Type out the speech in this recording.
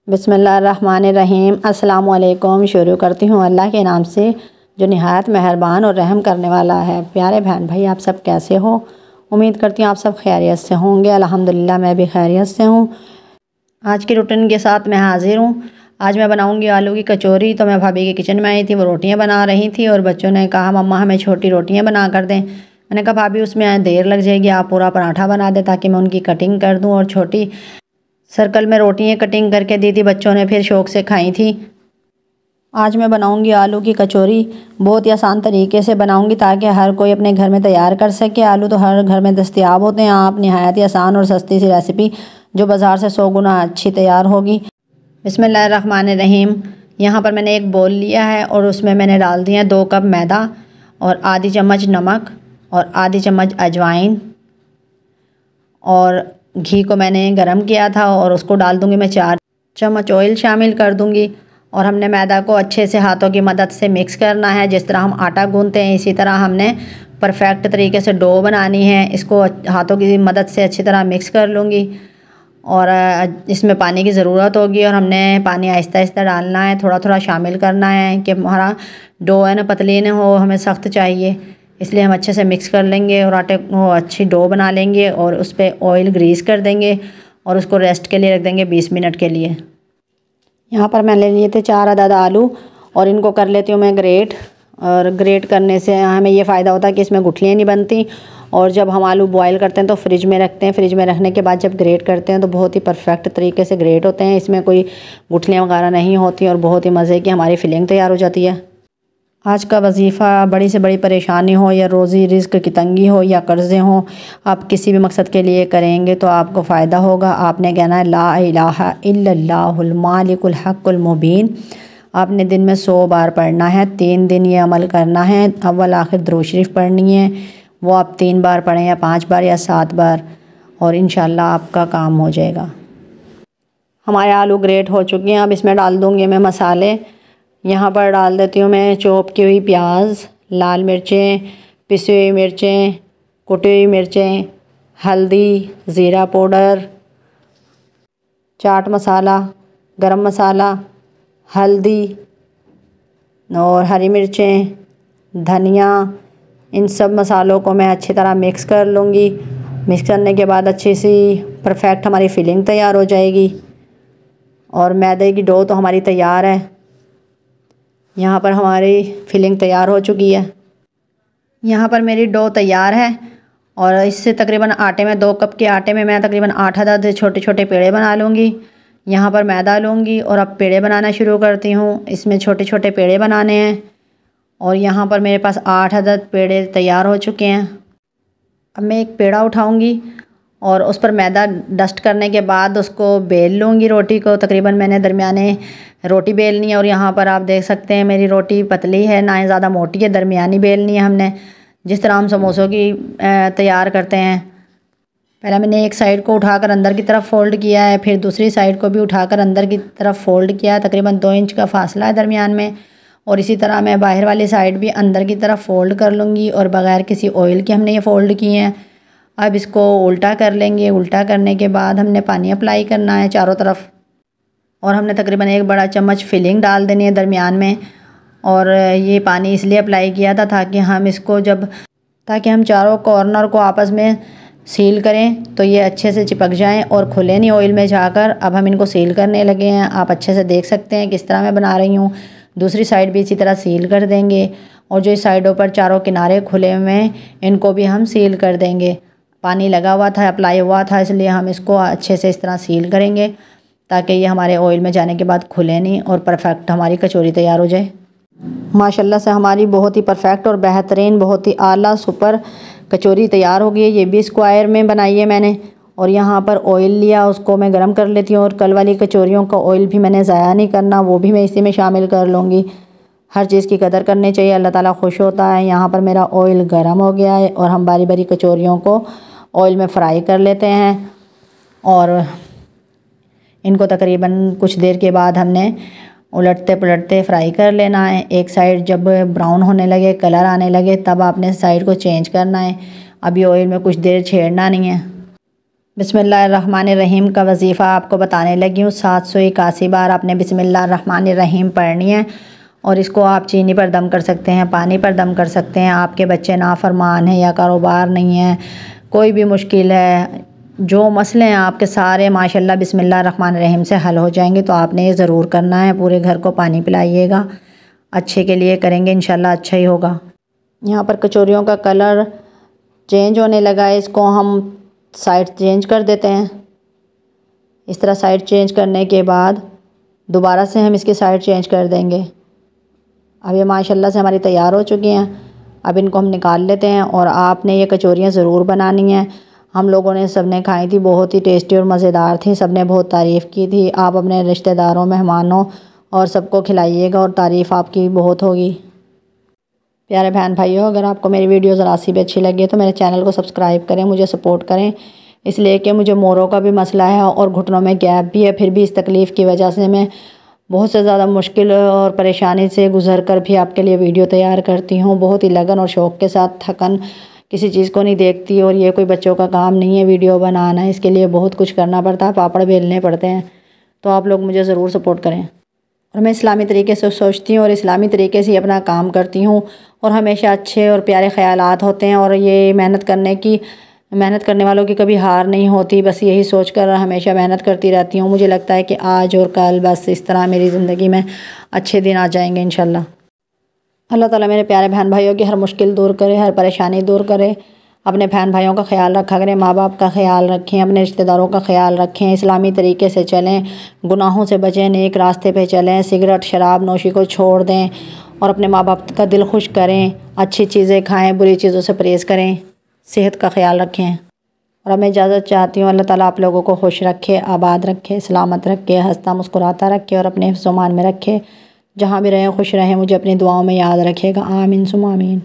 बिस्मिल्लाहिर्रहमानिर्रहीम। अस्सलामुअलैकुम। शुरू करती हूँ अल्लाह के नाम से जो निहायत मेहरबान और रहम करने वाला है। प्यारे बहन भाई, आप सब कैसे हो? उम्मीद करती हूँ आप सब खैरियत से होंगे। अल्हम्दुलिल्लाह मैं भी खैरियत से हूँ। आज की रूटीन के साथ मैं हाज़िर हूँ। आज मैं बनाऊँगी आलू की कचौरी। तो मैं भाभी के किचन में आई थी, वो रोटियाँ बना रही थी और बच्चों ने कहा मम्मा हमें छोटी रोटियाँ बना कर दें। मैंने कहा भाभी उसमें देर लग जाएगी, आप पूरा पराठा बना दें ताकि मैं उनकी कटिंग कर दूँ और छोटी सर्कल में रोटियाँ कटिंग करके दी थी, बच्चों ने फिर शौक़ से खाई थी। आज मैं बनाऊंगी आलू की कचौरी। बहुत ही आसान तरीके से बनाऊंगी ताकि हर कोई अपने घर में तैयार कर सके। आलू तो हर घर में दस्तयाब होते हैं। आप नहायत ही आसान और सस्ती सी रेसिपी जो बाज़ार से 100 गुना अच्छी तैयार होगी। बिस्मिल्लाहिर्रहमानिर्रहीम। यहाँ पर मैंने एक बोल लिया है और उसमें मैंने डाल दिया 2 कप मैदा और आधी चम्मच नमक और आधी चम्मच अजवाइन, और घी को मैंने गरम किया था और उसको डाल दूँगी मैं। 4 चम्मच ऑयल शामिल कर दूँगी और हमने मैदा को अच्छे से हाथों की मदद से मिक्स करना है। जिस तरह हम आटा गूंथते हैं इसी तरह हमने परफेक्ट तरीके से डो बनानी है। इसको हाथों की मदद से अच्छी तरह मिक्स कर लूँगी और इसमें पानी की ज़रूरत होगी और हमने पानी आहिस्ता आहिस्ता डालना है, थोड़ा थोड़ा शामिल करना है कि हमारा डो है ना पतली ना हो, हमें सख्त चाहिए। इसलिए हम अच्छे से मिक्स कर लेंगे और आटे को अच्छी डो बना लेंगे और उस पर ऑयल ग्रीस कर देंगे और उसको रेस्ट के लिए रख देंगे 20 मिनट के लिए। यहाँ पर मैं ले लिए थे 4 अदद आलू और इनको कर लेती हूँ मैं ग्रेट। और ग्रेट करने से हमें ये फ़ायदा होता है कि इसमें गुठलियाँ नहीं बनती। और जब हम आलू बॉयल करते हैं तो फ्रिज में रखते हैं, फ्रिज में रखने के बाद जब ग्रेट करते हैं तो बहुत ही परफेक्ट तरीके से ग्रेट होते हैं। इसमें कोई गुठलियाँ वगैरह नहीं होती और बहुत ही मज़े की हमारी फिलिंग तैयार हो जाती है। आज का वजीफ़ा बड़ी से बड़ी परेशानी हो या रोज़ी रिज़्क की तंगी हो या कर्ज़े हों, आप किसी भी मकसद के लिए करेंगे तो आपको फ़ायदा होगा। आपने कहना है ला इलाहा इल्लल्लाहुल मालिकुल हक़्क़ुल मुबीन। आपने दिन में 100 बार पढ़ना है, 3 दिन ये अमल करना है। अव्वल आखिर दुरूद शरीफ पढ़नी है, वो आप 3 बार पढ़ें या 5 बार या 7 बार, और इंशाल्लाह आपका काम हो जाएगा। हमारे आलू ग्रेट हो चुके हैं। अब इसमें डाल दूँगी मैं मसाले। यहाँ पर डाल देती हूँ मैं चॉप की हुई प्याज, लाल मिर्चें, पिसी हुई मिर्चें, कुटी हुई मिर्चें, हल्दी, ज़ीरा पाउडर, चाट मसाला, गरम मसाला, हल्दी और हरी मिर्चें, धनिया। इन सब मसालों को मैं अच्छी तरह मिक्स कर लूँगी। मिक्स करने के बाद अच्छी सी परफेक्ट हमारी फिलिंग तैयार हो जाएगी और मैदे की डो तो हमारी तैयार है। यहाँ पर हमारी फिलिंग तैयार हो चुकी है। यहाँ पर मेरी डो तैयार है और इससे तकरीबन आटे में 2 कप के आटे में मैं तकरीबन 8 अदद छोटे छोटे पेड़े बना लूँगी। यहाँ पर मैदा लूँगी और अब पेड़े बनाना शुरू करती हूँ। इसमें छोटे छोटे पेड़े बनाने हैं और यहाँ पर मेरे पास 8 अदद पेड़े तैयार हो चुके हैं। अब मैं एक पेड़ा उठाऊँगी और उस पर मैदा डस्ट करने के बाद उसको बेल लूँगी रोटी को। तकरीबन मैंने दरमियाने रोटी बेलनी है और यहाँ पर आप देख सकते हैं मेरी रोटी पतली है, ना ही ज़्यादा मोटी है, दरमियानी बेलनी है हमने, जिस तरह हम समोसों की तैयार करते हैं। पहले मैंने एक साइड को उठाकर अंदर की तरफ फ़ोल्ड किया है, फिर दूसरी साइड को भी उठाकर अंदर की तरफ फ़ोल्ड किया है। तकरीबन 2 इंच का फासला है दरमियान में। और इसी तरह मैं बाहर वाली साइड भी अंदर की तरफ फ़ोल्ड कर लूँगी और बग़ैर किसी ऑयल के हमने ये फ़ोल्ड किए हैं। अब इसको उल्टा कर लेंगे। उल्टा करने के बाद हमने पानी अप्लाई करना है चारों तरफ और हमने तकरीबन 1 बड़ा चम्मच फिलिंग डाल देनी है दरमियान में। और ये पानी इसलिए अप्लाई किया था ताकि हम चारों कॉर्नर को आपस में सील करें तो ये अच्छे से चिपक जाएं और खुले नहीं ऑयल में जाकर। अब हम इनको सील करने लगे हैं। आप अच्छे से देख सकते हैं किस तरह मैं बना रही हूँ। दूसरी साइड भी इसी तरह सील कर देंगे और जो इस साइडों पर चारों किनारे खुले हुए हैं इनको भी हम सील कर देंगे। पानी लगा हुआ था, अप्लाई हुआ था, इसलिए हम इसको अच्छे से इस तरह सील करेंगे ताकि ये हमारे ऑयल में जाने के बाद खुले नहीं और परफेक्ट हमारी कचौरी तैयार हो जाए। माशाल्लाह से हमारी बहुत ही परफेक्ट और बेहतरीन, बहुत ही आला सुपर कचौरी तैयार हो गई है। ये भी स्क्वायर में बनाई है मैंने और यहाँ पर ऑयल लिया, उसको मैं गरम कर लेती हूँ। और कल वाली कचौरियों का ऑयल भी मैंने ज़ाया नहीं करना, वो भी मैं इसी में शामिल कर लूँगी। हर चीज़ की कदर करनी चाहिए, अल्लाह ताला खुश होता है। यहाँ पर मेरा ऑयल गरम हो गया है और हम बारी बारी कचौरियों को ऑयल में फ्राई कर लेते हैं और इनको तकरीबन कुछ देर के बाद हमने उलटते पलटते फ्राई कर लेना है। एक साइड जब ब्राउन होने लगे, कलर आने लगे, तब आपने साइड को चेंज करना है। अभी ऑयल में कुछ देर छेड़ना नहीं है। बिस्मिल्लाहिर्रहमानिर्रहीम का वजीफ़ा आपको बताने लगी हूँ। 781 बार आपने बिस्मिल्लाहिर्रहमानिर्रहीम पढ़नी है और इसको आप चीनी पर दम कर सकते हैं, पानी पर दम कर सकते हैं। आपके बच्चे नाफरमान हैं या कारोबार नहीं है, कोई भी मुश्किल है, जो मसले हैं आपके सारे माशाल्लाह बिस्मिल्लाहिर्रहमानिर्रहीम से हल हो जाएंगे। तो आपने ये ज़रूर करना है, पूरे घर को पानी पिलाइएगा, अच्छे के लिए करेंगे इंशाल्लाह अच्छा ही होगा। यहाँ पर कचौरियों का कलर चेंज होने लगा है, इसको हम साइड चेंज कर देते हैं। इस तरह साइड चेंज करने के बाद दोबारा से हम इसकी साइड चेंज कर देंगे। अब ये माशाल्लाह से हमारी तैयार हो चुकी हैं। अब इनको हम निकाल लेते हैं और आपने ये कचौरियाँ ज़रूर बनानी हैं। हम लोगों ने सब ने खाई थी, बहुत ही टेस्टी और मज़ेदार थी, सब ने बहुत तारीफ़ की थी। आप अपने रिश्तेदारों, मेहमानों और सबको खिलाइएगा और तारीफ़ आपकी बहुत होगी। प्यारे बहन भाइयों, अगर आपको मेरी वीडियो ज़रा सी भी अच्छी लगे तो मेरे चैनल को सब्सक्राइब करें, मुझे सपोर्ट करें, इसलिए कि मुझे मोरों का भी मसला है और घुटनों में गैप भी है। फिर भी इस तकलीफ़ की वजह से मैं बहुत से ज़्यादा मुश्किल और परेशानी से गुज़र कर भी आपके लिए वीडियो तैयार करती हूँ। बहुत ही लगन और शौक़ के साथ, थकन किसी चीज़ को नहीं देखती। और ये कोई बच्चों का काम नहीं है वीडियो बनाना, इसके लिए बहुत कुछ करना पड़ता है, पापड़ बेलने पड़ते हैं। तो आप लोग मुझे ज़रूर सपोर्ट करें। और मैं इस्लामी तरीके से सोचती हूँ और इस्लामी तरीके से अपना काम करती हूँ और हमेशा अच्छे और प्यारे ख़यालात होते हैं। और ये मेहनत करने वालों की कभी हार नहीं होती। बस यही सोच कर हमेशा मेहनत करती रहती हूँ। मुझे लगता है कि आज और कल बस इस तरह मेरी ज़िंदगी में अच्छे दिन आ जाएंगे इंशाल्लाह। अल्लाह ताला मेरे प्यारे बहन भाइयों की हर मुश्किल दूर करे, हर परेशानी दूर करे। अपने बहन भाइयों का ख्याल रखा करें, माँ बाप का ख्याल रखें, अपने रिश्तेदारों का ख्याल रखें, इस्लामी तरीके से चलें, गुनाहों से बचें, नेक रास्ते पे चलें, सिगरेट शराब नोशी को छोड़ दें और अपने माँ बाप का दिल खुश करें। अच्छी चीज़ें खाएं, बुरी चीज़ों से परहेज़ करें, सेहत का ख्याल रखें। और मैं इजाज़त चाहती हूँ। अल्लाह ताला आप लोगों को खुश रखे, आबाद रखे, सलामत रखे, हंसता मुस्कुराता रखे और अपने हिफ्ज़-ओ-मान में रखे। जहाँ भी रहें खुश रहें, मुझे अपनी दुआओं में याद रखिएगा। आमीन सुम्मा आमीन।